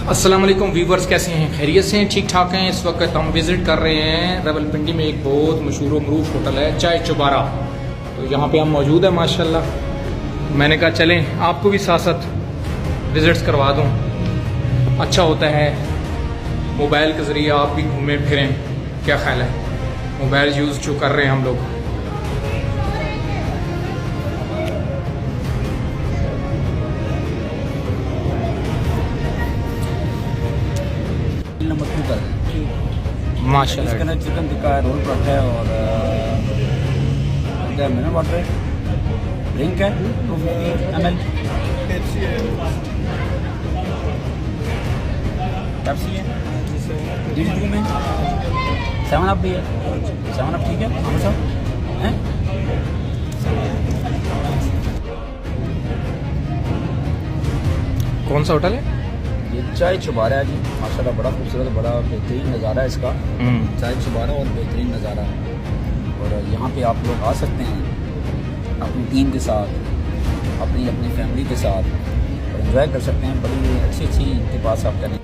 अस्सलाम वालेकुम व्यूवर्स, कैसे हैं? खैरियत से हैं? ठीक ठाक हैं? इस वक्त हम विज़िट कर रहे हैं रावलपिंडी में एक बहुत मशहूर व मरूफ होटल है चाय चुबारा। तो यहाँ पे हम मौजूद हैं माशाल्लाह। मैंने कहा चलें आपको भी साथ साथ विज़िट्स करवा दूँ, अच्छा होता है। मोबाइल के ज़रिए आप भी घूमें फिरें, क्या ख्याल है? मोबाइल यूज़ जो कर रहे हैं हम लोग। नंबर 2 कर दें। माशाल्लाह इसके अंदर चिकन टिक्का है, रोल पराठा है और क्या मिनरल वाटर है, ड्रिंक है 250 ml, पेप्सी है, ड्यू में 7 अप भी है। 7 अप ठीक है हमारे साथ हैं। कौन सा होटल है? ये चाय चुबारा है जी, माशाल्लाह बड़ा खूबसूरत, बड़ा बेहतरीन नज़ारा है इसका। चाय चुबारा और बेहतरीन नज़ारा है। और यहाँ पे आप लोग आ सकते हैं अपनी टीम के साथ, अपनी फैमिली के साथ और एंजॉय कर सकते हैं। बड़ी अच्छी इनके पास आप करें।